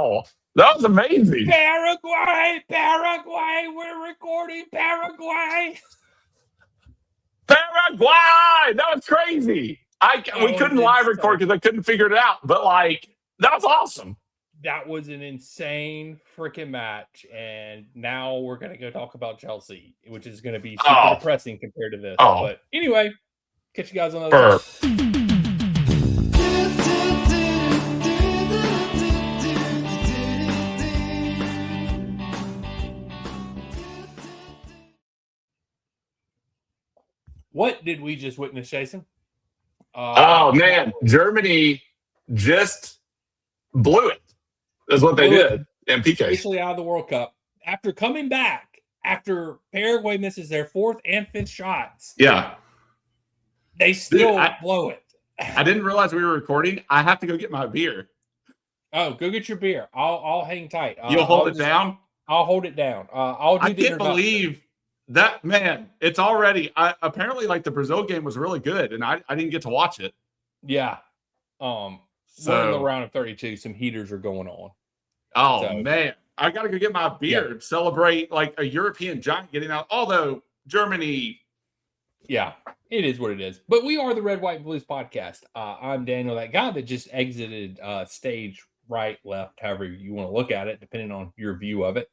Wow. That was amazing. Paraguay, we're recording Paraguay. Paraguay! That was crazy. We couldn't live record because I couldn't figure it out. But, that was awesome. That was an insane freaking match. And now we're going to go talk about Chelsea, which is going to be super depressing compared to this. But anyway, catch you guys on the other side. What did we just witness, Jason? Man. Germany just blew it. That's what they did in PK. Officially out of the World Cup. After coming back, after Paraguay misses their fourth and fifth shots. Yeah. They still blow it. I didn't realize we were recording. I have to go get my beer. Oh, go get your beer. I'll hang tight. You'll hold it down? I'll hold it down. I'll do I can't believe that, man. It's already apparently the Brazil game was really good, and I didn't get to watch it. Yeah. We're in the round of 32. Some heaters are going on. Man. I got to go get my beer and celebrate a European giant getting out. Although Germany. Yeah, it is what it is. But we are the Red, White, and Blues podcast. I'm Daniel, that guy that just exited stage right, left, however you want to look at it, depending on your view of it.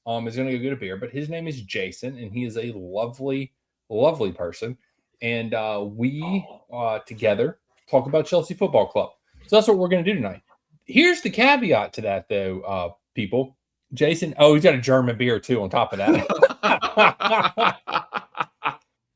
Is going to go get a beer. But his name is Jason, and he is a lovely, lovely person. And we together talk about Chelsea Football Club. So that's what we're going to do tonight. Here's the caveat to that, though, people. Jason, he's got a German beer, too, on top of that.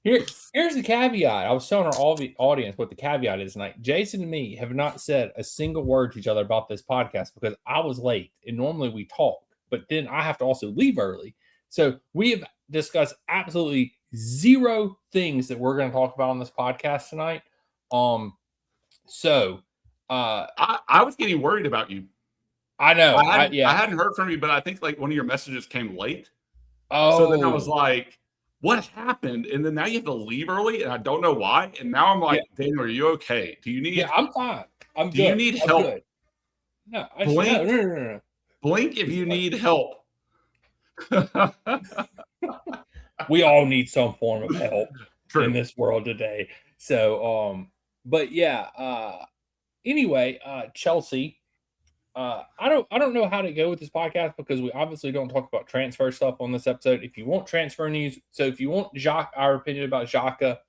Here's the caveat. I was telling our audience what the caveat is tonight. Jason and me have not said a single word to each other about this podcast because I was late, and normally we talk, but then I have to also leave early. So we have discussed absolutely zero things that we're going to talk about on this podcast tonight. I was getting worried about you. I know. I hadn't heard from you, but I think one of your messages came late. Oh. So then I was like, what happened? And then now you have to leave early, and I don't know why. And now I'm like, Daniel, are you okay? Do you need? Yeah, I'm fine. I'm good. Do you need help? Good. No, blink. No. Blink if you need help. We all need some form of help in this world today. So, but yeah. Anyway, Chelsea. I don't know how to go with this podcast because we obviously don't talk about transfer stuff on this episode. If you want transfer news, so if you want our opinion about Xhaka,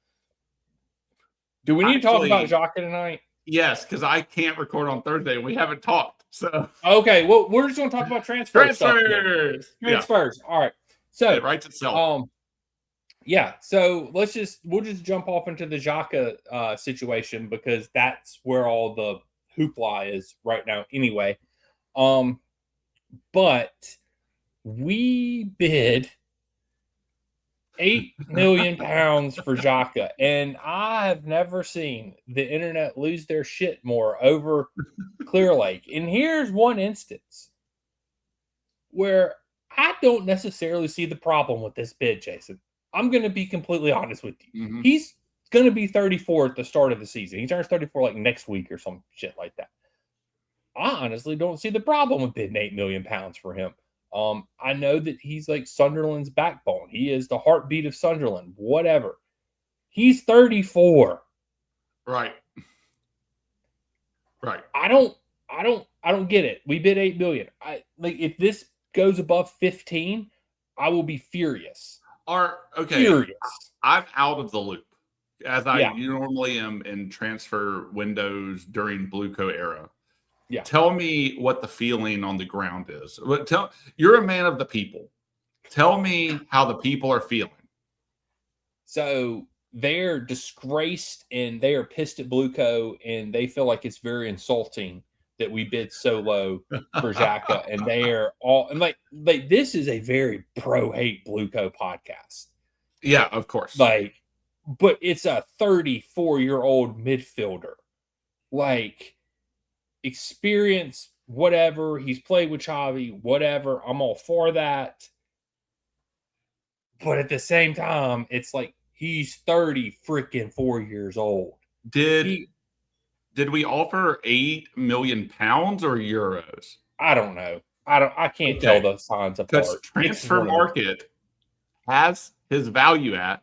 do we need to talk about Xhaka tonight? Yes, because I can't record on Thursday and we haven't talked. So okay, well, we're just going to talk about transfers. Transfers. Yeah. All right. So it writes itself. So we'll just jump off into the Xhaka situation because that's where all the hoopla is right now anyway. But we bid £8 million for Xhaka, and I have never seen the internet lose their shit more over Clear Lake. And here's one instance where I don't necessarily see the problem with this bid, Jason. I'm going to be completely honest with you. Mm-hmm. He's going to be 34 at the start of the season. He turns 34 next week or some shit like that. I honestly don't see the problem with bidding £8 million for him. I know that he's Sunderland's backbone. He is the heartbeat of Sunderland, whatever. He's 34. Right. I don't get it. We bid $8 million. If this goes above 15, I will be furious. Furious. I'm out of the loop, as I normally am in transfer windows during BlueCo era. Yeah. Tell me what the feeling on the ground is. You're a man of the people. Tell me how the people are feeling. So they're disgraced and they are pissed at BlueCo, and they feel like it's very insulting that we bid so low for Xhaka. And they are all this is a very pro-hate BlueCo podcast. Yeah, of course. But it's a 34-year-old midfielder. Experience, whatever. He's played with Xavi, whatever. I'm all for that. But at the same time, it's he's 34 years old. Did we offer £8 million or euros? I don't know. I can't tell the signs apart. Because transfer market has his value at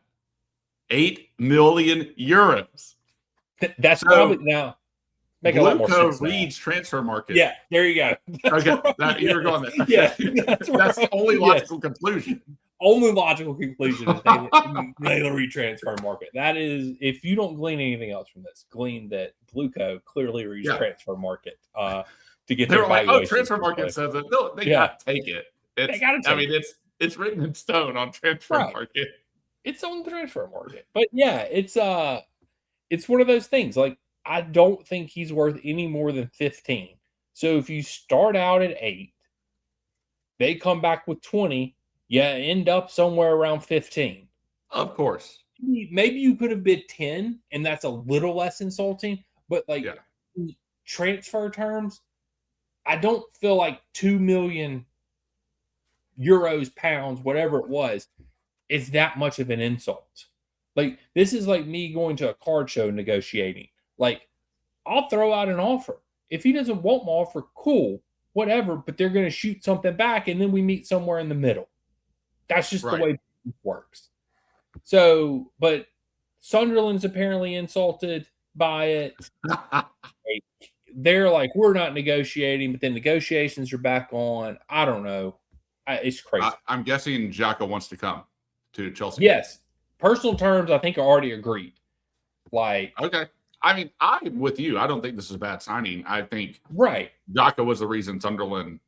8 million euros. That's probably now. Make a lot more sense. BlueCo reads transfer market. Yeah, there you go. Okay, you were going there. Yeah, that's the only logical conclusion. Only logical conclusion is they read transfer market. That is, if you don't glean anything else from this, glean that BlueCo clearly reads transfer market to get their valuation. Like, transfer market says it. No, they got to take it. They got to take it. It's written in stone on transfer market. It's on the transfer market. But yeah, it's one of those things. Like, I don't think he's worth any more than 15. So if you start out at 8, they come back with 20, you end up somewhere around 15. Of course. Maybe you could have bid 10, and that's a little less insulting. But in transfer terms, I don't feel like 2 million euros, pounds, whatever it was, is that much of an insult. Like, this is like me going to a card show negotiating. Like, I'll throw out an offer. If he doesn't want my offer, cool, whatever, but they're going to shoot something back, and then we meet somewhere in the middle. That's just the way it works. So, but Sunderland's apparently insulted by it. They're like, we're not negotiating, but then negotiations are back on. I don't know. It's crazy. I'm guessing Xhaka wants to come to Chelsea. Yes. Personal terms, I think, are already agreed. Like, okay. I mean, I'm with you. I don't think this is a bad signing. I think Xhaka was the reason Sunderland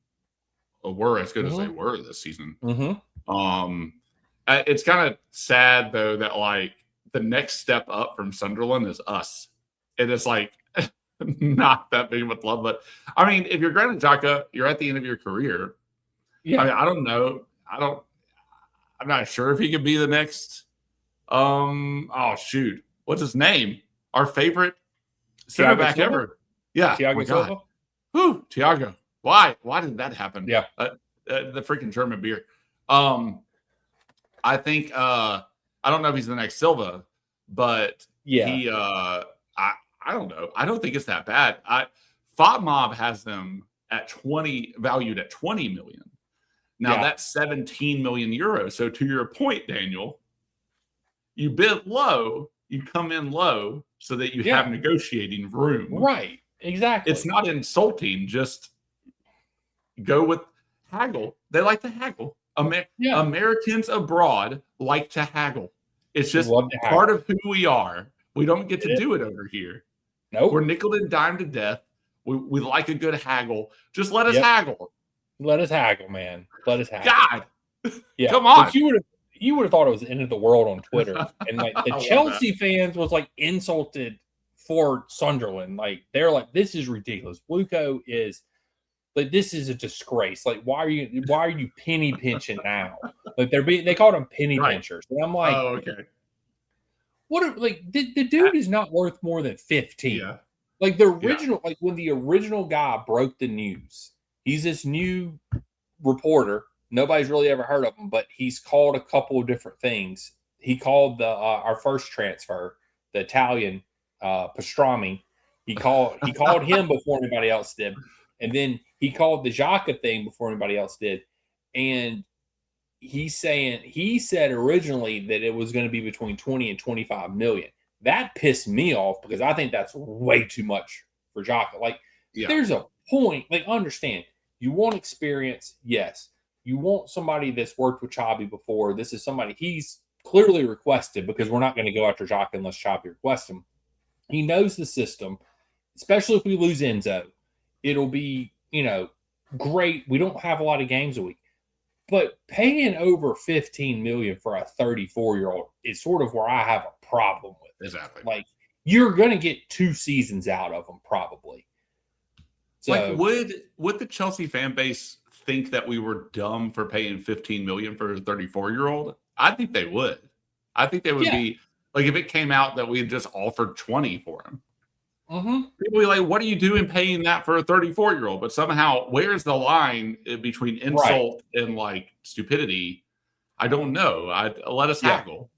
were as good as they were this season. It's kind of sad though that like the next step up from Sunderland is us. It is like not that big of a club, but I mean, if you're Granit Xhaka, you're at the end of your career. Yeah, I mean, I don't know. I'm not sure if he could be the next. Oh shoot, what's his name? Our favorite center back ever. Yeah, Thiago Silva. Whew, Thiago. Why did that happen? Yeah, the freaking German beer. I think I don't know if he's the next Silva, but he I don't know. I don't think it's that bad. FOTMob has them at 20, valued at 20 million. Now that's 17 million euros. So to your point, Daniel, you bid low, you come in low so that you have negotiating room. Right. Exactly. It's not insulting. Just go with haggle. They like to haggle. Americans abroad like to haggle. It's just part of who we are. We don't get to do it over here. Nope. We're nickel and dime to death. We like a good haggle. Just let us haggle. Let us haggle, man. Let us haggle. God. Yeah. Come on. But you would have thought it was the end of the world on Twitter. And like the Chelsea fans was like insulted for Sunderland. Like they're like, this is ridiculous. BlueCo is like, this is a disgrace. Like, why are you penny pinching now? Like they called them penny pinchers. And I'm like, oh, okay. What the dude is not worth more than 15. Yeah. Like the original, like when the original guy broke the news, he's this new reporter. Nobody's really ever heard of him, but he's called a couple of different things. He called our first transfer, the Italian Pastrami. He called him before anybody else did, and then he called the Xhaka thing before anybody else did. And he said originally that it was going to be between 20 and 25 million. That pissed me off because I think that's way too much for Xhaka. Like, there's a point. Like, understand, you want experience, yes. You want somebody that's worked with Xabi before. This is somebody he's clearly requested because we're not going to go after Xhaka unless Xabi requests him. He knows the system, especially if we lose Enzo. It'll be, great. We don't have a lot of games a week. But paying over 15 million for a 34-year-old is sort of where I have a problem with. Exactly. Like, you're going to get 2 seasons out of him probably. So, like, would the Chelsea fan base think that we were dumb for paying 15 million for a 34-year-old? I think they would. I think they would be like, if it came out that we had just offered 20 for him. People be like, what are you doing paying that for a 34-year-old? But somehow, where's the line between insult and like stupidity? I don't know. Let us haggle.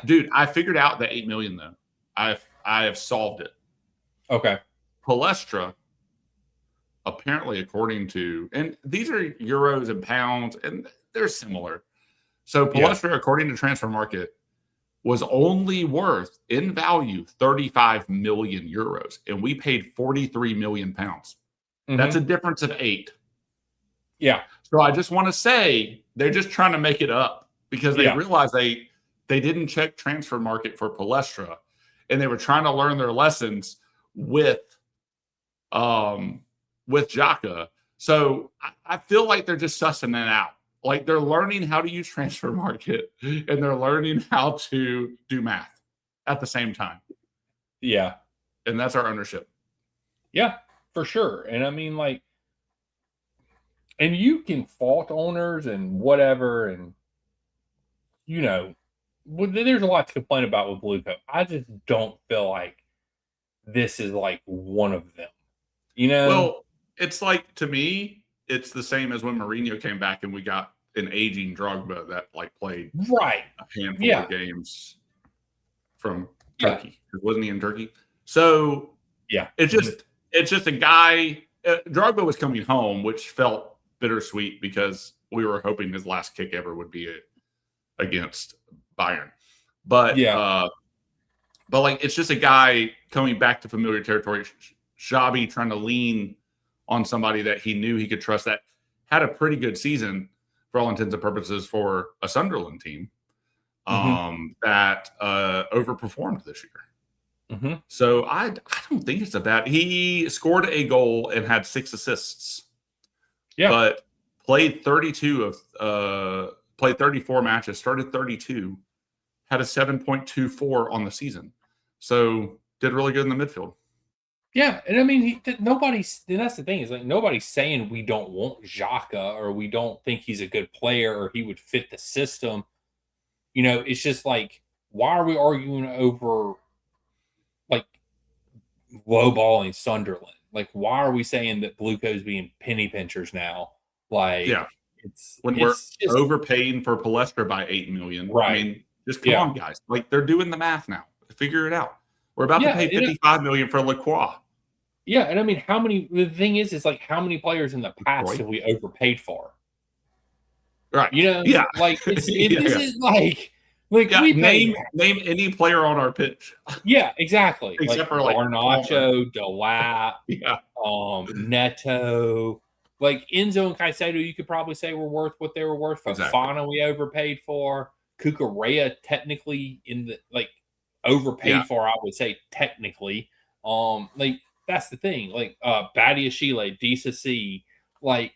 Dude, I figured out the 8 million though. I have solved it. Okay. Palestra apparently, according to, and these are euros and pounds, and they're similar. So Palestra, according to Transfer Market, was only worth in value 35 million euros, and we paid 43 million pounds. That's a difference of 8. Yeah. So I just want to say they're just trying to make it up because they realize they didn't check Transfer Market for Palestra, and they were trying to learn their lessons with Xhaka. So I feel like they're just sussing it out. Like they're learning how to use Transfer Market and they're learning how to do math at the same time. Yeah. And that's our ownership. Yeah, for sure. And I mean, like, and you can fault owners and whatever. And, you know, there's a lot to complain about with BlueCo. I just don't feel like this is like one of them. You know? Well, it's like, to me, it's the same as when Mourinho came back and we got an aging Drogba that like played a handful of games from Turkey. Wasn't he in Turkey? So it's just a guy. Drogba was coming home, which felt bittersweet because we were hoping his last kick ever would be against Bayern. But like it's just a guy coming back to familiar territory. Xabi trying to lean on somebody that he knew he could trust, that had a pretty good season for all intents and purposes for a Sunderland team that overperformed this year. So I don't think it's a bad. He scored a goal and had 6 assists. But played 34 matches, started 32, had a 7.24 on the season. So did really good in the midfield. Yeah, and I mean, nobody's. And that's the thing, is like nobody's saying we don't want Xhaka or we don't think he's a good player or he would fit the system. You know, it's just like, why are we arguing over like lowballing Sunderland? Like, why are we saying that BlueCo's being penny pinchers now? Like, we're just overpaying for Palestra by 8 million. Right. I mean, just come on, guys. Like, they're doing the math now. Figure it out. We're about to pay 55 million for LaCroix. Yeah, and I mean, the thing is like, how many players in the past have we overpaid for? Right. You know, like this is like we name any player on our pitch. Yeah, exactly. Except for like Garnacho, Delap, Neto, like Enzo and Caicedo. You could probably say were worth what they were worth. Fofana we overpaid for. Cucurella technically overpaid for. I would say technically. Like that's the thing. Like Badiashile, DCC, like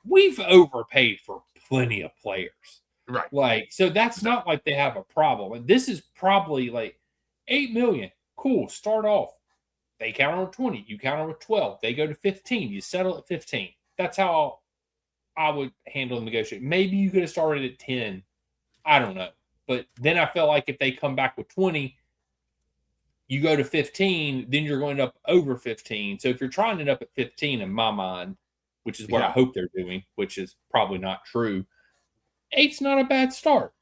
we've overpaid for plenty of players. Right. Like, so that's not like they have a problem. And this is probably like 8 million. Cool. Start off. They counter with 20. You counter with 12. They go to 15. You settle at 15. That's how I would handle the negotiation. Maybe you could have started at 10. I don't know. But then I felt like if they come back with 20, you go to 15, then you're going up over 15. So if you're trying it up at 15, in my mind, which is what I hope they're doing, which is probably not true, 8's not a bad start.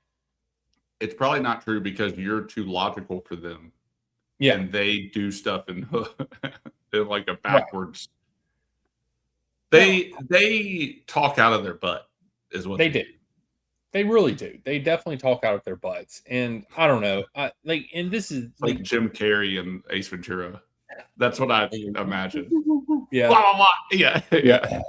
It's probably not true because you're too logical for them. Yeah. And they do stuff in like a backwards. They talk out of their butt is what they do. They really do. They definitely talk out of their butts. And I don't know. And this is like Jim Carrey and Ace Ventura. That's what I imagine. Yeah. Blah, blah, blah. Yeah.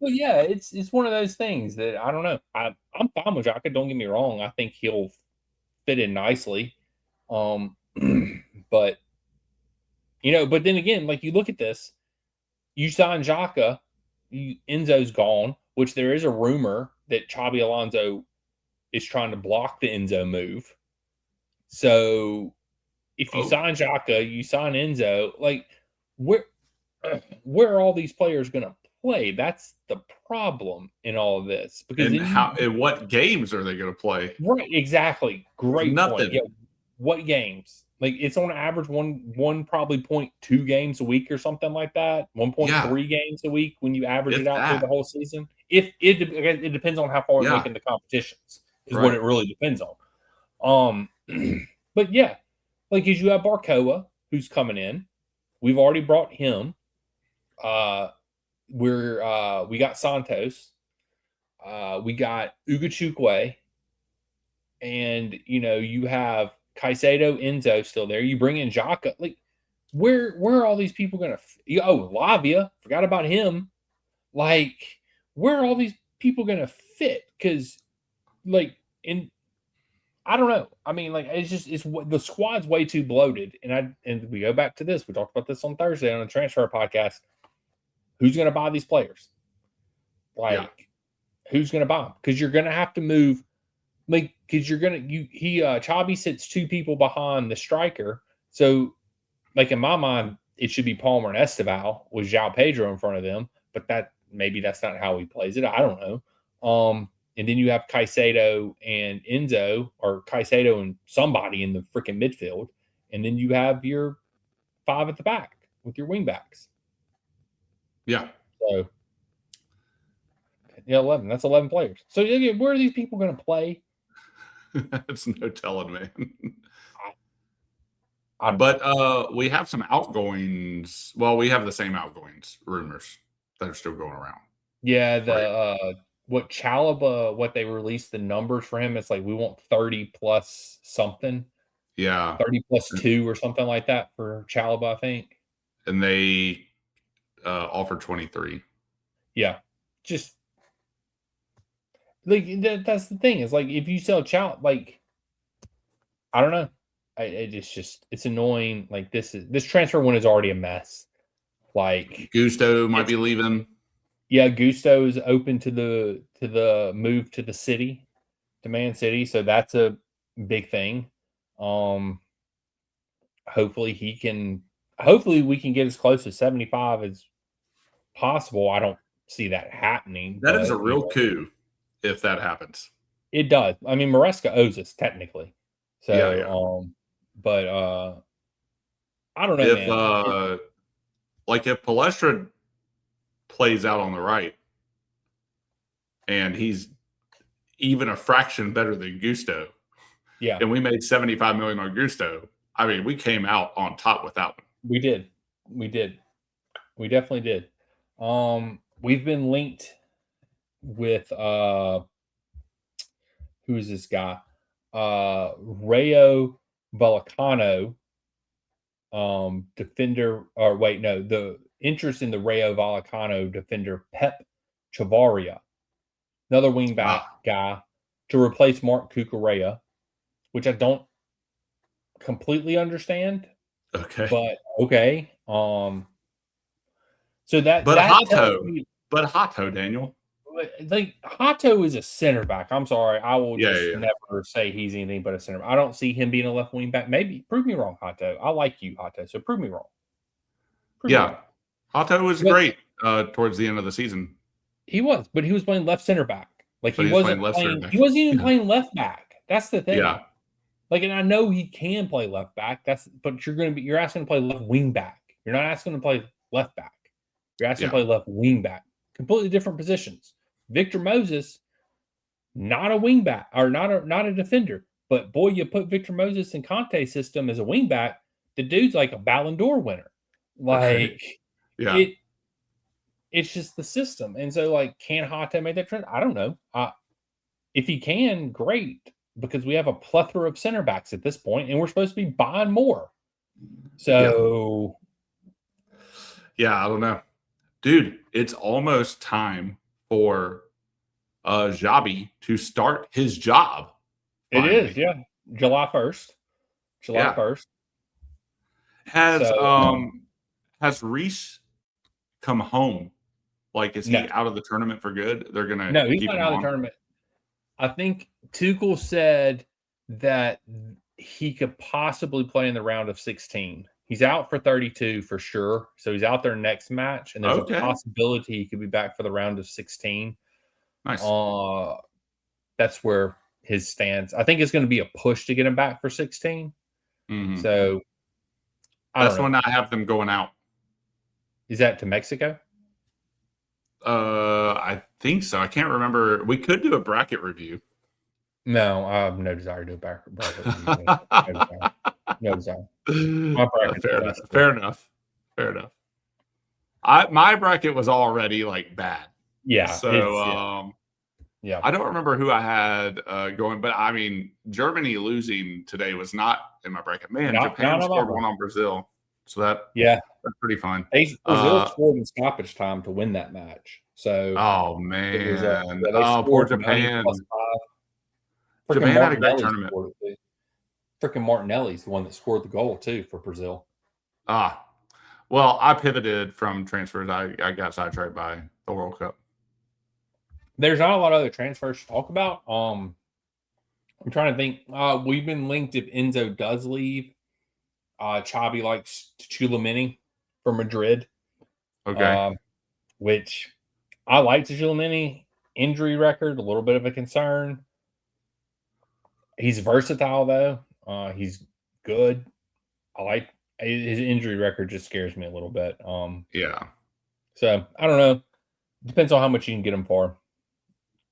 Well, yeah, it's one of those things that I don't know. I'm fine with Xhaka. Don't get me wrong. I think he'll fit in nicely. But but then again, like you look at this, you sign Xhaka, Enzo's gone, which there is a rumor that Xabi Alonso is trying to block the Enzo move. So if you sign Xhaka, you sign Enzo, like where are all these players going to play? That's the problem in all of this. Because in what games are they going to play? Right, exactly. Great Nothing. point. Yeah, what games? Like it's on average one probably 0.2 games a week or something like that. 1.3 games a week when you average it out through the whole season. If it depends on how far they make in the competitions is what it really depends on. But yeah, like as you have Barcoa who's coming in, we've already brought him. We got Santos. We got Ugochukwu. And, you have Caicedo, Enzo still there. You bring in Xhaka. Like, where are all these people going to – Lavia. Forgot about him. Like, where are all these people going to fit? Because, I don't know. I mean, the squad's way too bloated. And we go back to this. We talked about this on Thursday on the transfer podcast. Who's going to buy these players? Who's going to buy them? Because you're going to have to move – because Xabi sits two people behind the striker. So, in my mind, it should be Palmer and Esteval with João Pedro in front of them. But maybe that's not how he plays it. I don't know. And then you have Caicedo and Enzo, or Caicedo and somebody in the freaking midfield. And then you have your 5 at the back with your wing backs. Yeah. So, 11. That's 11 players. So, where are these people going to play? That's no telling, man. But we have some outgoings. Well, we have the same outgoings rumors that are still going around. Yeah, what Chalaba, what they released the numbers for him, it's like we want 30 plus something. Yeah. 30 plus 2 or something like that for Chalaba, I think. And they offered 23. Yeah. Just that's the thing. Is if you sell Chalaba, I don't know. It's annoying. This transfer one is already a mess. Gusto might be leaving. Yeah, Gusto is open to the move to the city, to Man City. So that's a big thing. Hopefully we can get as close to 75 as possible. I don't see that happening. That is a real coup if that happens. It does. I mean, Maresca owes us technically. So, yeah. But I don't know, man. If Palestra plays out on the right and he's even a fraction better than Gusto, and we made 75 million on Gusto, I mean, we came out on top with that one. We did. We definitely did. We've been linked with who is this guy? Rayo Vallecano, defender, or wait, no, the interest in the Rayo Vallecano defender Pep Chavarría, another wingback guy, to replace Mark Cucurella, which I don't completely understand. Okay. But okay. So that Hato, Daniel. Hato is a center back. I'm sorry. I will never say he's anything but a center back. I don't see him being a left wing back. Maybe prove me wrong, Hato. I like you, Hato. So prove me wrong. Hato was great towards the end of the season. He was, but he was playing left center back. He wasn't even playing left back. That's the thing. Yeah. And I know he can play left back. But you're asking to play left wing back. You're not asking to play left back. You're asking to play left wing back. Completely different positions. Victor Moses, not a wing back or not a defender. But boy, you put Victor Moses in Conte's system as a wing back, the dude's like a Ballon d'Or winner. It's just the system. And so, can Hato make that trend? I don't know. If he can, great, because we have a plethora of center backs at this point, and we're supposed to be buying more. So, I don't know. Dude, it's almost time for Xabi to start his job. Finally. It is, yeah. July 1st. July 1st. Has Reece come home? Is he out of the tournament for good? They're going to he's not out of the tournament. I think Tuchel said that he could possibly play in the round of 16. He's out for 32 for sure. So he's out there next match, and there's a possibility he could be back for the round of 16. Nice. That's where his stands. I think it's going to be a push to get him back for 16. Mm-hmm. So that's when I have them going out. Is that to Mexico? I think so. I can't remember. We could do a bracket review. No, I have no desire to do a bracket review. No desire. Fair enough. My bracket was already like bad. Yeah. So yeah. I don't remember who I had going, but I mean, Germany losing today was not in my bracket. Man, Japan scored one on Brazil. So that's pretty fun. Brazil scored in stoppage time to win that match. So oh man. Poor Japan. Japan had a great tournament. Freaking Martinelli's the one that scored the goal too for Brazil. Well, I pivoted from transfers. I got sidetracked by the World Cup. There's not a lot of other transfers to talk about. I'm trying to think. We've been linked if Enzo does leave. Xabi likes Tchouaméni for Madrid. Okay. Which I like Tchouaméni. Injury record, a little bit of a concern. He's versatile though. He's good. I like his injury record. Just scares me a little bit. Yeah. So I don't know. Depends on how much you can get him for.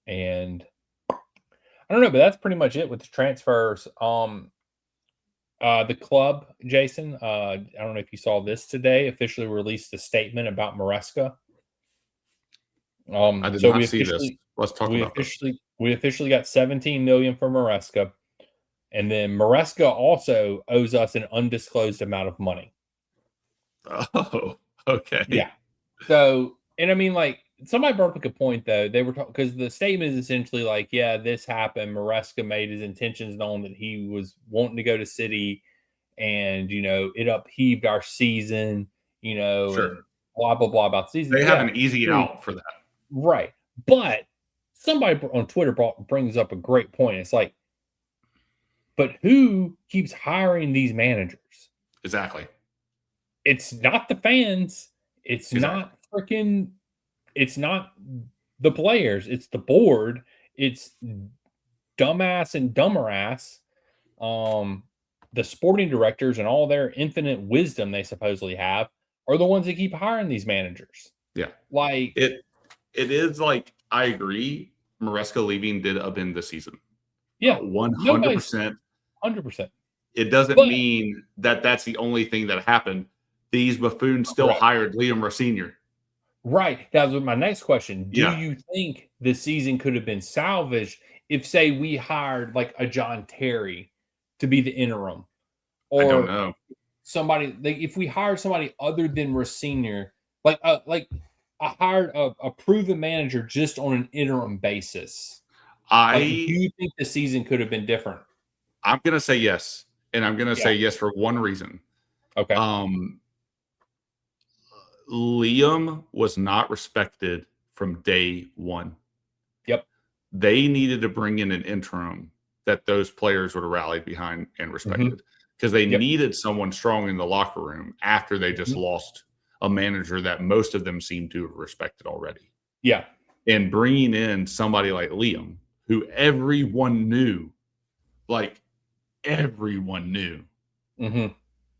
And I don't know, but that's pretty much it with the transfers. The club, Jason, I don't know if you saw this today, officially released a statement about Maresca. I did not see this. Let's talk about this. We officially got 17 million for Maresca. And then Maresca also owes us an undisclosed amount of money. Oh, okay. Yeah. So, and I mean, like, somebody brought up a point, though. They were talking, because the statement is essentially like, yeah, this happened. Maresca made his intentions known that he was wanting to go to City, and, you know, it upheaved our season, you know, sure. And blah, blah, blah about the season. They have an easy out for that. Right. But somebody on Twitter brings up a great point. It's like, but who keeps hiring these managers? Exactly. It's not the fans. It's not freaking. It's not the players. It's the board. It's dumbass and dumber ass. The sporting directors and all their infinite wisdom they supposedly have are the ones that keep hiring these managers. Yeah. Like it is like, I agree. Maresca leaving did upend the season. Yeah. 100%. 100%. It doesn't mean that that's the only thing that happened. These buffoons still hired Liam Sr. Right. That was my next question. Do you think the season could have been salvaged if, say, we hired like a John Terry to be the interim? Or I don't know. Somebody, like, if we hired somebody other than Senior, like I hired a proven manager just on an interim basis. Do you think the season could have been different? I'm going to say yes. And I'm going to say yes for one reason. Okay. Liam was not respected from day one. Yep. They needed to bring in an interim that those players would have rallied behind and respected, because they needed someone strong in the locker room after they just lost a manager that most of them seemed to have respected already. Yeah. And bringing in somebody like Liam, who everyone knew,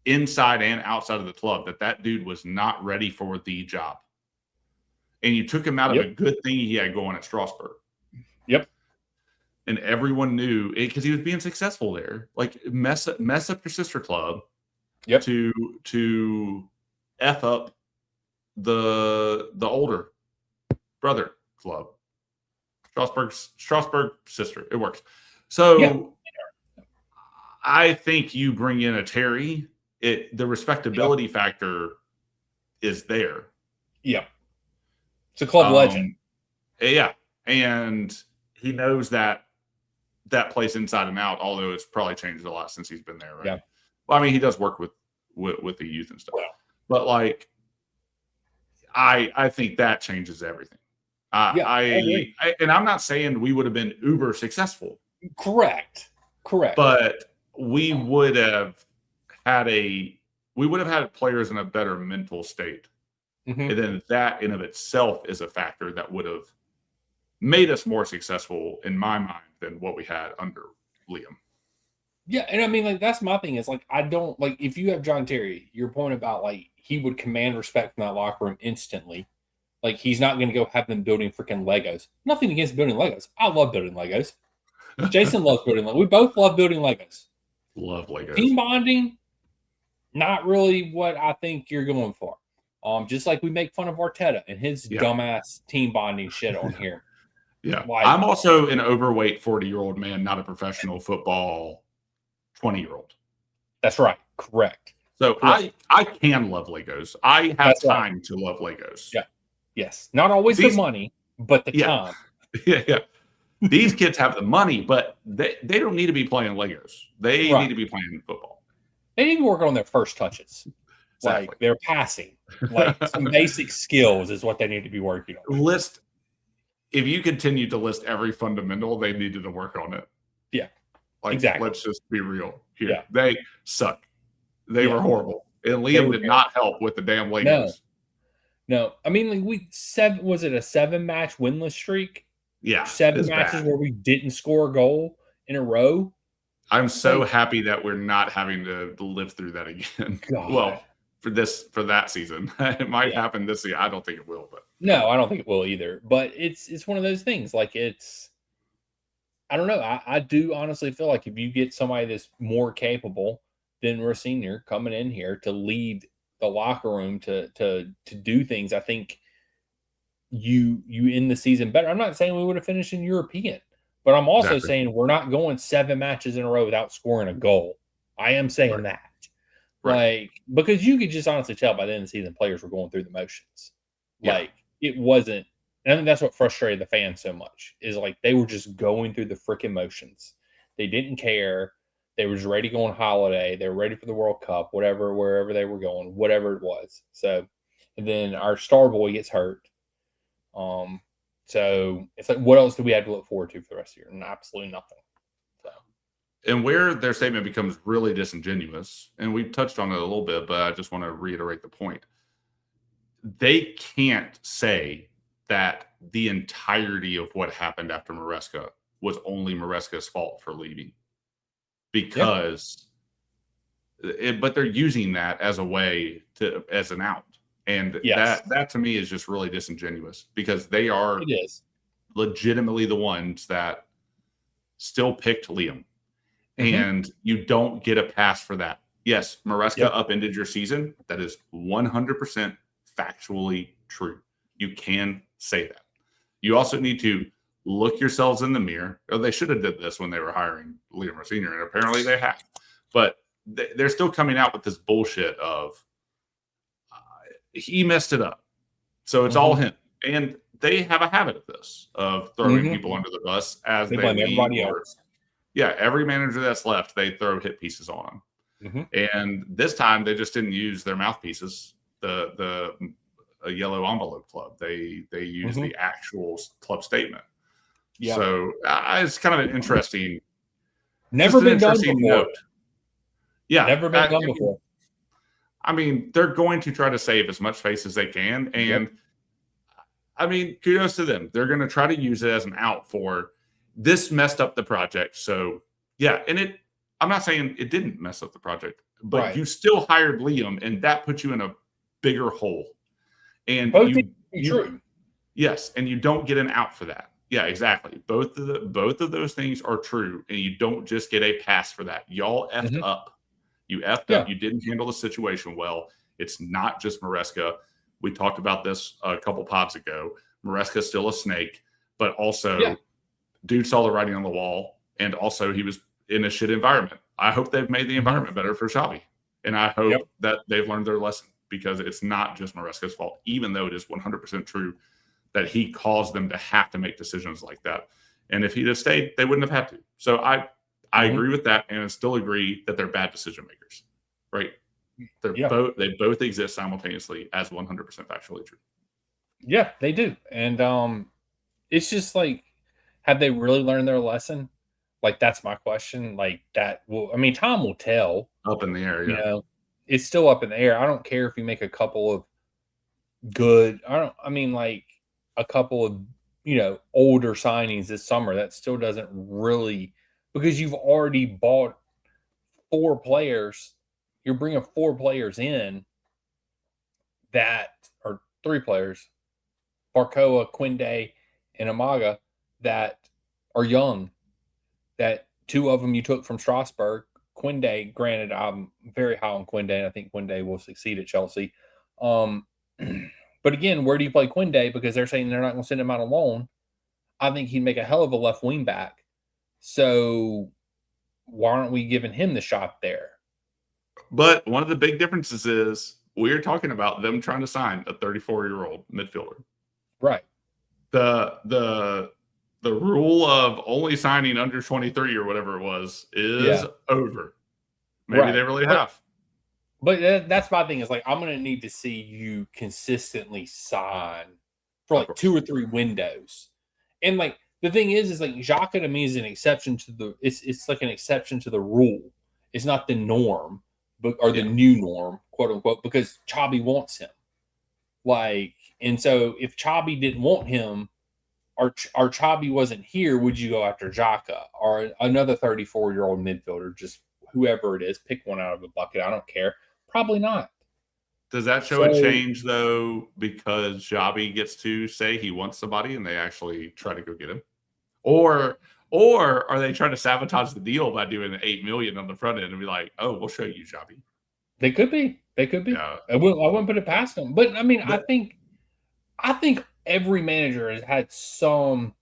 inside and outside of the club, that dude was not ready for the job. And you took him out of a good thing he had going at Strasbourg. Yep. And everyone knew it because he was being successful there. Like, mess up your sister club to F up the older brother club. Strasbourg sister. It works. So I think you bring in a Terry, the respectability factor is there. Yeah. It's a club legend. Yeah. And he knows that place inside and out, although it's probably changed a lot since he's been there, right? Yeah. Well, I mean, he does work with the youth and stuff. Yeah. But, like, I think that changes everything. I agree. And I'm not saying we would have been uber successful. Correct. But we would have had players in a better mental state. And then that in of itself is a factor that would have made us more successful in my mind than what we had under Liam. Yeah. And I mean, like, that's my thing is, like, I don't, like, if you have John Terry, your point about, like, he would command respect from that locker room instantly. Like, he's not going to go have them building freaking Legos. Nothing against building Legos. I love building Legos. Jason loves building Legos. We both love building Legos. Love Legos. Team bonding, not really what I think you're going for. Just like we make fun of Arteta and his dumbass team bonding shit on here. Yeah. I'm also an overweight 40-year-old man, not a professional football 20-year-old. That's right. Correct. So Correct. I can love Legos. I have time to love Legos. Yeah. Yes. Not always the money, but the time. Yeah. These kids have the money, but they don't need to be playing Legos. They need to be playing football. They need to work on their first touches. Exactly. Like they're passing. Like some basic skills is what they need to be working on. If you continue to list every fundamental, they needed to work on it. Yeah. Like, exactly. Let's just be real here. Yeah. They suck. They were horrible. And Liam did not help with the damn Legos. No. I mean, like was it a 7-match winless streak? Yeah. 7 matches where we didn't score a goal in a row. I'm so happy that we're not having to live through that again. God. Well, for that season. It might happen this year. I don't think it will, but no, I don't think it will either. But it's one of those things. Like I don't know. I do honestly feel like if you get somebody that's more capable than Rossinier coming in here to lead the locker room to do things, I think you end the season better. I'm not saying we would have finished in European, but I'm also saying we're not going 7 matches in a row without scoring a goal. I am saying that. Right. Like, because you could just honestly tell by the end of the season players were going through the motions. Yeah. Like, it wasn't, and I think that's what frustrated the fans so much, is like they were just going through the freaking motions. They didn't care. They were just ready to go on holiday. They were ready for the World Cup, wherever they were going, whatever it was. So, and then our star boy gets hurt. So it's like, what else do we have to look forward to for the rest of the year? And absolutely nothing. So, and where their statement becomes really disingenuous, and we've touched on it a little bit, but I just want to reiterate the point. They can't say that the entirety of what happened after Maresca was only Maresca's fault for leaving, because but they're using that as a way as an out. And that to me is just really disingenuous, because they are legitimately the ones that still picked Liam. Mm-hmm. And you don't get a pass for that. Yes, Maresca upended your season. That is 100% factually true. You can say that. You also need to look yourselves in the mirror. Oh, they should have did this when they were hiring Liam Sr., and apparently they have. But they're still coming out with this bullshit of he messed it up, so it's all him. And they have a habit of this, of throwing people under the bus as they blame everybody else. Yeah, every manager that's left, they throw hit pieces on them. And this time, they just didn't use their mouthpieces, the yellow envelope club. They used the actual club statement. Yeah. So it's kind of an interesting. Never been done before. Note. Yeah, never been done before. I mean, they're going to try to save as much face as they can. And I mean, kudos to them. They're going to try to use it as an out for this messed up the project. So, yeah. And I'm not saying it didn't mess up the project, but you still hired Liam, and that put you in a bigger hole. And true. Yes. And you don't get an out for that. Yeah, exactly. Both of those things are true. And you don't just get a pass for that. Y'all effed up. You effed up. You didn't handle the situation well. It's not just Maresca. We talked about this a couple pods ago. Maresca's still a snake, but also dude saw the writing on the wall, and also he was in a shit environment. I hope they've made the environment better for Xabi, and I hope that they've learned their lesson, because it's not just Maresca's fault, even though it is 100% true that he caused them to have to make decisions like that. And if he'd have stayed, they wouldn't have had to. So I agree with that, and I still agree that they're bad decision makers, right? They both exist simultaneously as 100% factually true. Yeah, they do. And it's just like, have they really learned their lesson? Like, that's my question. Like, that will, I mean, time will tell. Up in the air, you know, it's still up in the air. I don't care if you make a couple of a couple of, older signings this summer. That still doesn't really, because you've already bought 4 players. You're bringing 4 players in or 3 players, Barcoa, Quinde, and Amaga, that are young, that 2 of them you took from Strasbourg. Quinde, granted, I'm very high on Quinde, and I think Quinde will succeed at Chelsea. But again, where do you play Quinde? Because they're saying they're not going to send him out on loan. I think he'd make a hell of a left wing back. So why aren't we giving him the shot there? But one of the big differences is we're talking about them trying to sign a 34-year-old midfielder. Right. The rule of only signing under 23 or whatever it was is over. Maybe they really have. But that's my thing is like, I'm going to need to see you consistently sign for like 2 or 3 windows. And like, the thing is like Xhaka to me is an exception to it's like an exception to the rule. It's not the norm, or the new norm, quote unquote, because Xabi wants him. Like, and so if Xabi didn't want him, or Xabi wasn't here, would you go after Xhaka or another 34-year-old midfielder? Just whoever it is, pick one out of a bucket. I don't care. Probably not. Does that show a change though? Because Xabi gets to say he wants somebody, and they actually try to go get him, or are they trying to sabotage the deal by doing $8 million on the front end and be like, "Oh, we'll show you, Xabi." They could be. Yeah. I wouldn't put it past them. But I mean, I think every manager has had some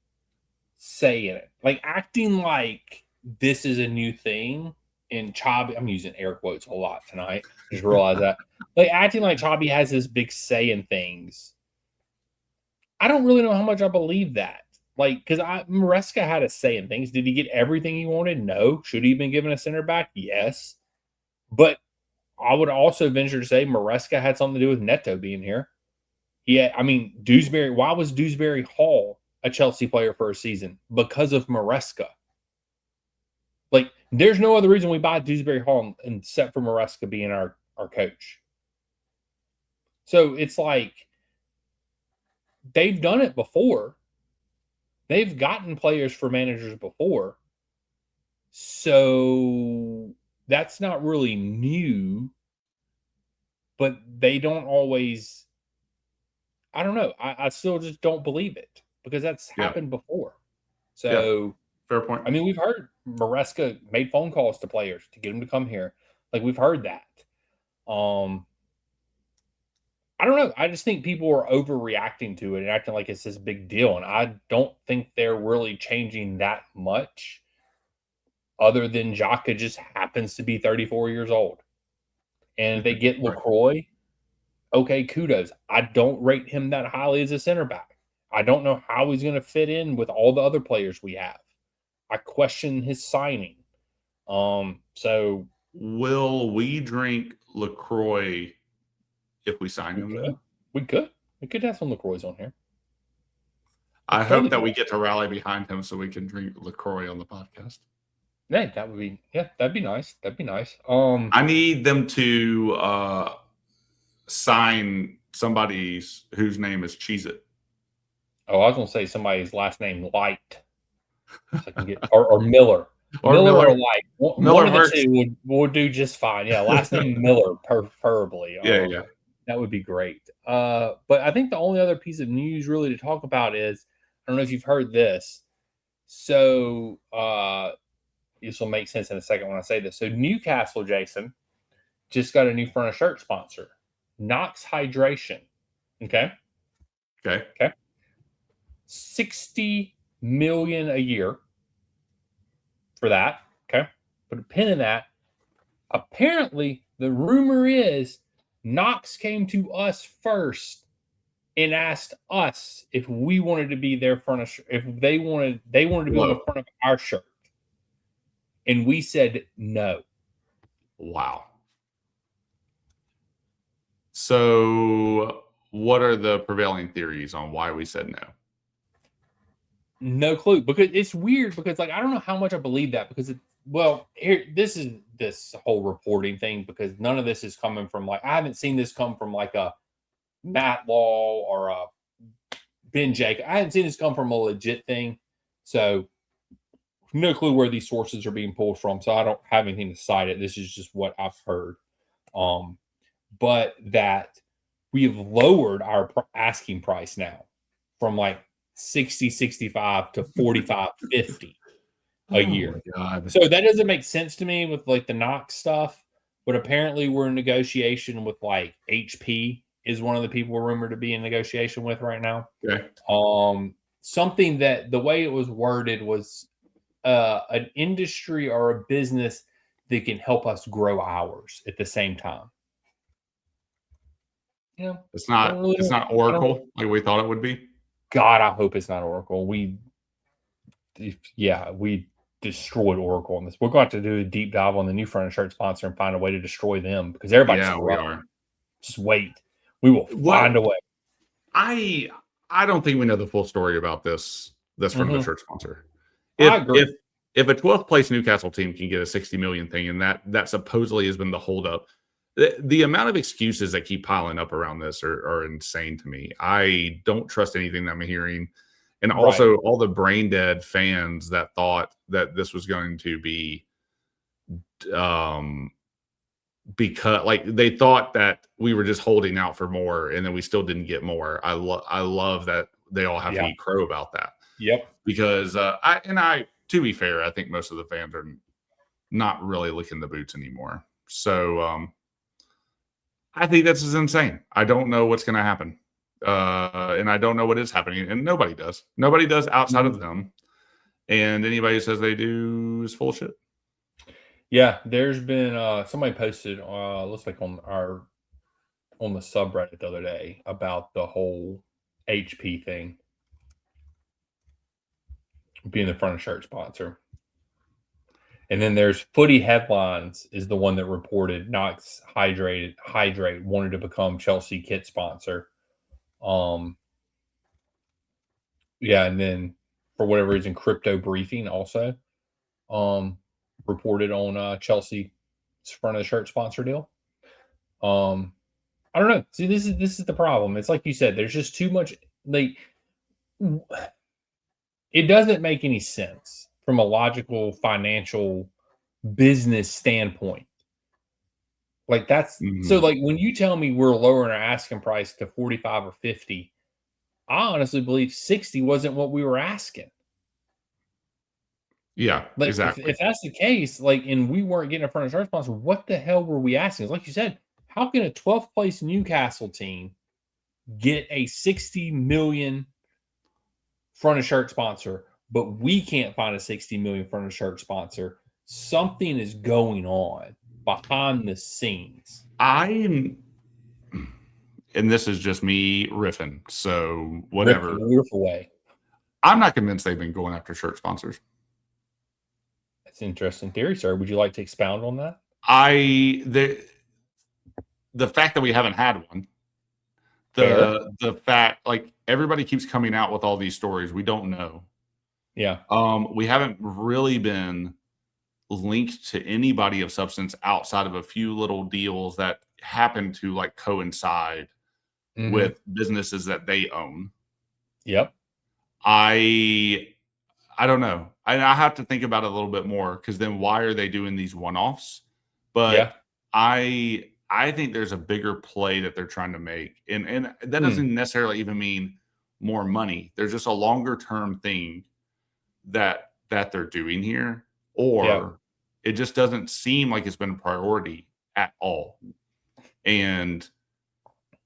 say in it, like acting like this is a new thing. And Xabi, I'm using air quotes a lot tonight. Just realize that, like acting like Xabi has this big say in things. I don't really know how much I believe that. Like, because Maresca had a say in things. Did he get everything he wanted? No. Should he have been given a center back? Yes. But I would also venture to say Maresca had something to do with Neto being here. Dewsbury. Why was Dewsbury Hall a Chelsea player for a season? Because of Maresca. Like, there's no other reason we buy Dewsbury Hall except for Maresca being our coach. So it's like they've done it before. They've gotten players for managers before. So that's not really new. But they don't always. I don't know. I still just don't believe it because that's happened before. So, fair point. I mean, we've heard Maresca made phone calls to players to get them to come here. Like, we've heard that. I don't know. I just think people are overreacting to it and acting like it's this big deal. And I don't think they're really changing that much other than Xhaka just happens to be 34 years old. And if they get LaCroix, okay, kudos. I don't rate him that highly as a center back. I don't know how he's going to fit in with all the other players we have. I question his signing. So will we drink LaCroix if we sign him? Then we could have some LaCroix on here. I hope that we get to rally behind him so we can drink LaCroix on the podcast. Yeah, that'd be nice. That'd be nice. I need them to sign somebody whose name is Cheez-It. Oh, I was gonna say somebody's last name Light. So I can get or Miller. Miller or Light. One of the two would do just fine. Yeah, last name Miller, preferably. Yeah. That would be great. But I think the only other piece of news really to talk about is, I don't know if you've heard this. So this will make sense in a second when I say this. So Newcastle, Jason, just got a new front of shirt sponsor, Knox Hydration. Okay. 60 million a year for that. Okay. Put a pin in that. Apparently, the rumor is Knox came to us first and asked us if we wanted to be their front of if they wanted to be on the front of our shirt. And we said no. Wow. So what are the prevailing theories on why we said no? No clue, because it's weird because like I don't know how much I believe that because this is this whole reporting thing because none of this is coming from like I haven't seen this come from like a Matt Law or a Ben Jake. I haven't seen this come from a legit thing, so no clue where these sources are being pulled from. So I don't have anything to cite it. This is just what I've heard. But that we've lowered our asking price now from like 60, 65 to 45, 50 a year. God. So that doesn't make sense to me with like the Knox stuff, but apparently we're in negotiation with like HP is one of the people we're rumored to be in negotiation with right now. Okay. Something that the way it was worded was an industry or a business that can help us grow ours at the same time. Yeah, It's not Oracle like we thought it would be. God, I hope it's not Oracle. We destroyed Oracle on this. We're going to have to do a deep dive on the new front and shirt sponsor and find a way to destroy them because everybody's we are. Just wait. We will find a way. I don't think we know the full story about this front of the shirt sponsor. I agree. If a 12th place Newcastle team can get a 60 million thing, and that supposedly has been the holdup, the amount of excuses that keep piling up around this are insane to me. I don't trust anything that I'm hearing. And also all the brain dead fans that thought that this was going to be because like they thought that we were just holding out for more and then we still didn't get more. I love that they all have to eat crow about that. Yep. Because to be fair, I think most of the fans are not really licking the boots anymore. So I think this is insane. I don't know what's going to happen. And I don't know what is happening. And nobody does. Nobody does outside of them. And anybody who says they do is full of shit. Yeah, there's been somebody posted looks like on the subreddit the other day about the whole HP thing being the front of shirt sponsor. And then there's Footy Headlines is the one that reported Knox Hydrate wanted to become Chelsea kit sponsor. Yeah, and then for whatever reason, Crypto Briefing also reported on Chelsea's front of the shirt sponsor deal. I don't know. See, this is the problem. It's like you said, there's just too much. It doesn't make any sense from a logical, financial, business standpoint. Like that's so. Like when you tell me we're lowering our asking price to 45 or 50, I honestly believe 60 wasn't what we were asking. Yeah, like exactly. If that's the case, like, and we weren't getting a front of shirt sponsor, what the hell were we asking? Like you said, how can a 12th place Newcastle team get a 60 million front of shirt sponsor, but we can't find a 60 million front of shirt sponsor? Something is going on behind the scenes. And this is just me riffing, so whatever. Riff away. I'm not convinced they've been going after shirt sponsors. That's an interesting theory, sir. Would you like to expound on that? The fact that we haven't had one, the fact, like, everybody keeps coming out with all these stories. We don't know. Yeah. We haven't really been linked to anybody of substance outside of a few little deals that happen to like coincide with businesses that they own. Yep. I don't know. I have to think about it a little bit more because then why are they doing these one-offs? But I think there's a bigger play that they're trying to make. And that doesn't necessarily even mean more money. There's just a longer term thing that they're doing here. Or it just doesn't seem like it's been a priority at all. And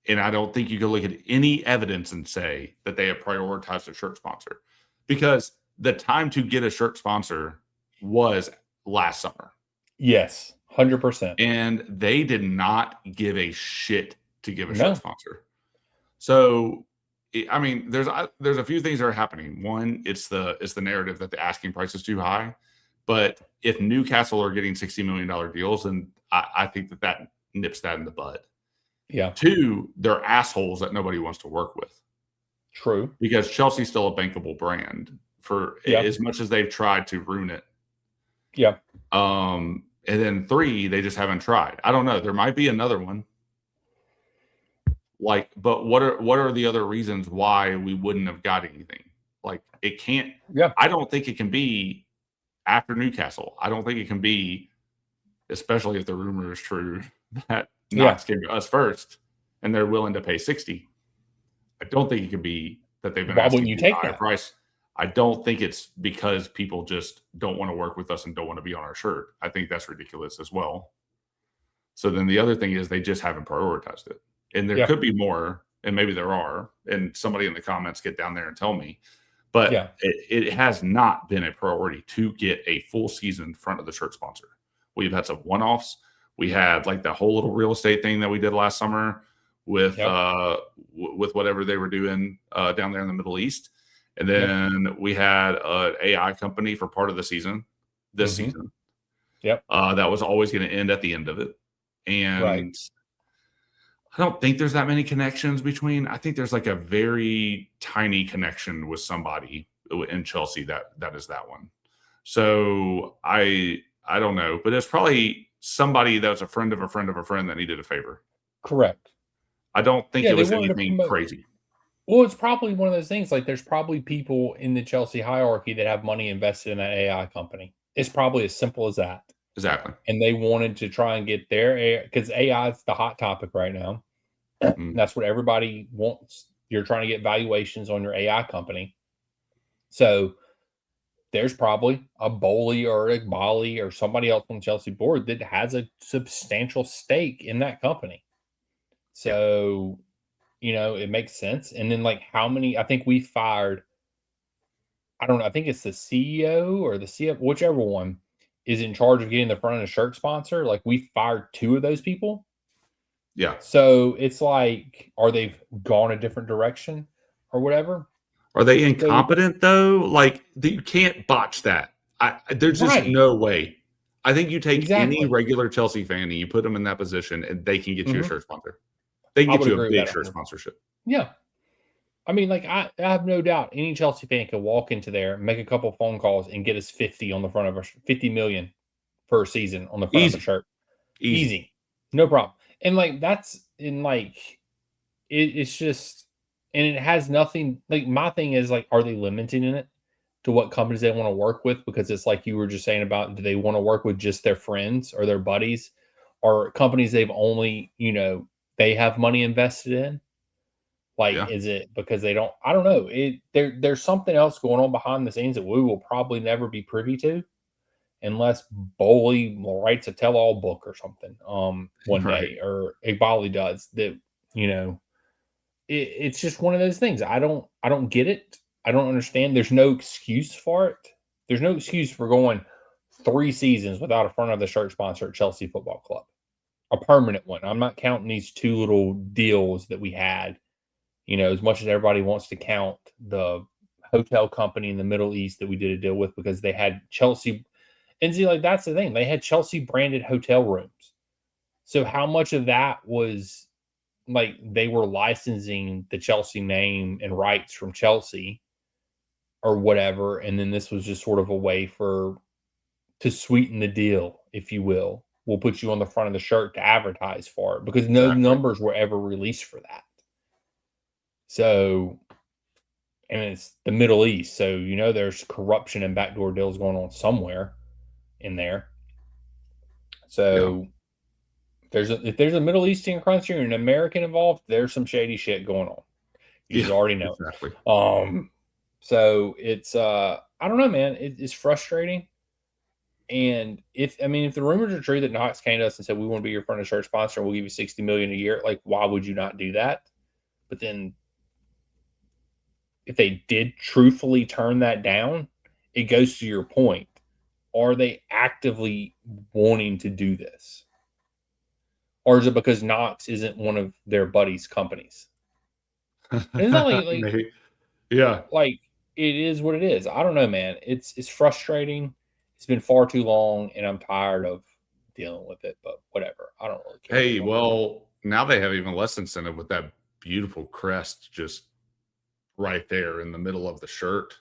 I don't think you can look at any evidence and say that they have prioritized a shirt sponsor, because the time to get a shirt sponsor was last summer. Yes, 100%. And they did not give a shit to give a shirt sponsor. So, I mean, there's a few things that are happening. One, it's the narrative that the asking price is too high. But if Newcastle are getting $60 million deals, then I think that nips that in the bud. Yeah. Two, they're assholes that nobody wants to work with. True. Because Chelsea's still a bankable brand for as much as they've tried to ruin it. Yeah. And then three, they just haven't tried. I don't know. There might be another one. Like, but what are the other reasons why we wouldn't have got anything? Like, it can't. Yeah. I don't think it can be after Newcastle. I don't think it can be, especially if the rumor is true, that Knox came to us first and they're willing to pay 60. I don't think it could be that they've been asking you take that price. I don't think it's because people just don't want to work with us and don't want to be on our shirt. I think that's ridiculous as well. So then the other thing is they just haven't prioritized it. and there could be more, and maybe there are, and somebody in the comments get down there and tell me. But it has not been a priority to get a full season front of the shirt sponsor. We've had some one-offs. We had like the whole little real estate thing that we did last summer with whatever they were doing down there in the Middle East. And then we had an AI company for part of the season, this season. Yep. That was always going to end at the end of it. And I don't think there's that many connections between. I think there's like a very tiny connection with somebody in Chelsea that is that one. So I don't know, but it's probably somebody that was a friend of a friend of a friend that needed a favor. Correct. I don't think it was anything crazy. Well, it's probably one of those things. Like, there's probably people in the Chelsea hierarchy that have money invested in that AI company. It's probably as simple as that. Exactly. And they wanted to try and get their AI, because AI is the hot topic right now. That's what everybody wants. You're trying to get valuations on your AI company. So there's probably a Bowley or a Bali or somebody else on the Chelsea board that has a substantial stake in that company. So, it makes sense. And then, like, how many, I think we fired, I don't know, I think it's the CEO or the CFO, whichever one is in charge of getting the front of the shirt sponsor. Like, we fired 2 of those people. Yeah. So it's like, are they gone a different direction or whatever? Are they incompetent though? Like, you can't botch that. There's just no way. I think you take any regular Chelsea fan and you put them in that position, and they can get you a shirt sponsor. They can get you a big shirt sponsorship. Yeah. I mean, like, I have no doubt any Chelsea fan can walk into there, make a couple phone calls, and get us 50 on the front of 50 million per season on the front of a shirt. Easy. No problem. And like, that's in like, it's just, and it has nothing, like, my thing is like, are they limiting in it to what companies they want to work with? Because it's like you were just saying about, do they want to work with just their friends or their buddies, or companies they've only, they have money invested in? Like, is it because they don't, I don't know. There's something else going on behind the scenes that we will probably never be privy to unless Bowley writes a tell-all book or something one day, or Igbali does that. It's just one of those things. I don't get it. I don't understand. There's no excuse for it. There's no excuse for going 3 seasons without a front of the shirt sponsor at Chelsea Football Club, a permanent one. I'm not counting these 2 little deals that we had. As much as everybody wants to count the hotel company in the Middle East that we did a deal with, because they had Chelsea. And see, like, that's the thing. They had Chelsea branded hotel rooms. So how much of that was like they were licensing the Chelsea name and rights from Chelsea or whatever, and then this was just sort of a way to sweeten the deal, if you will. We'll put you on the front of the shirt to advertise for it, because no numbers were ever released for that. So, and it's the Middle East, so there's corruption and backdoor deals going on somewhere in there. So if there's a Middle Eastern country and an American involved, there's some shady shit going on. You already know. Exactly. So it's I don't know, man. It's frustrating. And if the rumors are true that Knox came to us and said, we want to be your front of shirt sponsor and we'll give you $60 million a year, like, why would you not do that? But then if they did truthfully turn that down, it goes to your point. Are they actively wanting to do this? Or is it because Knox isn't one of their buddies' companies? And it's not like like, it is what it is. I don't know, man. It's frustrating. It's been far too long, and I'm tired of dealing with it, but whatever. I don't really care. Hey, well, now they have even less incentive with that beautiful crest just right there in the middle of the shirt.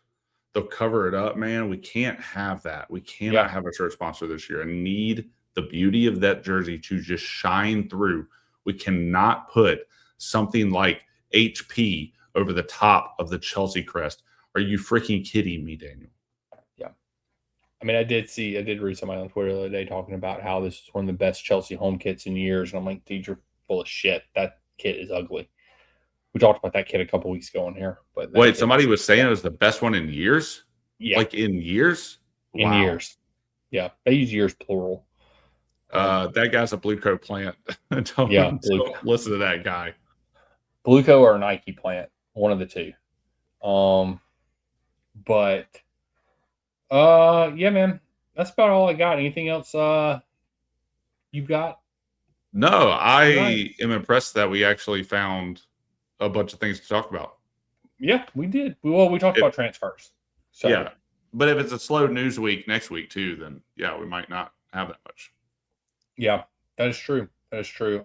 They'll cover it up, man. We can't have that. We cannot have a shirt sponsor this year. I need the beauty of that jersey to just shine through. We cannot put something like HP over the top of the Chelsea crest. Are you freaking kidding me, Daniel? Yeah. I mean, I did read somebody on Twitter the other day talking about how this is one of the best Chelsea home kits in years. And I'm like, dude, you're full of shit. That kit is ugly. We talked about that kit a couple weeks ago on here. But wait, somebody was saying it was the best one in years? Yeah. Like in years? In years. Yeah. They use years plural. That guy's a BlueCo plant. Don't listen to that guy. BlueCo or Nike plant, one of the two. But yeah, man, that's about all I got. Anything else you've got? No, I am impressed that we actually found a bunch of things to talk about. Yeah, we did. Well, we talked about transfers. So. Yeah, but if it's a slow news week next week too, then yeah, we might not have that much. Yeah, that is true. That is true.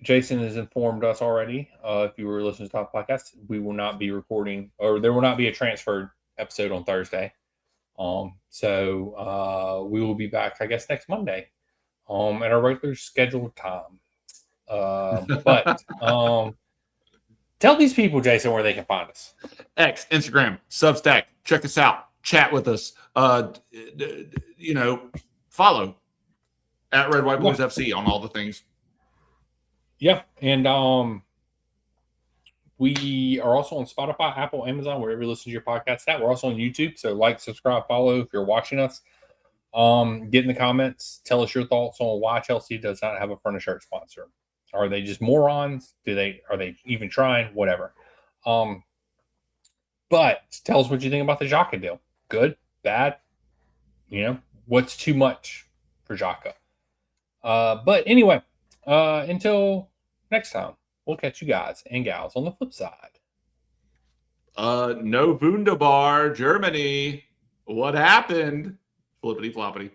Jason has informed us already. If you were listening to Top Podcast, we will not be recording, or there will not be a transfer episode on Thursday. So we will be back, I guess, next Monday, at our regular scheduled time. But tell these people, Jason, where they can find us. X, Instagram, Substack. Check us out. Chat with us. Follow at Red White Blues FC on all the things. Yeah, and we are also on Spotify, Apple, Amazon, wherever you listen to your podcast at. We're also on YouTube, so like, subscribe, follow if you're watching us. Get in the comments. Tell us your thoughts on why Chelsea does not have a front of shirt sponsor. Are they just morons? Are they even trying? Whatever. But tell us what you think about the Xhaka deal. Good, bad. What's too much for Xhaka? But anyway, until next time, we'll catch you guys and gals on the flip side. No Wunderbar, Germany. What happened? Flippity floppity.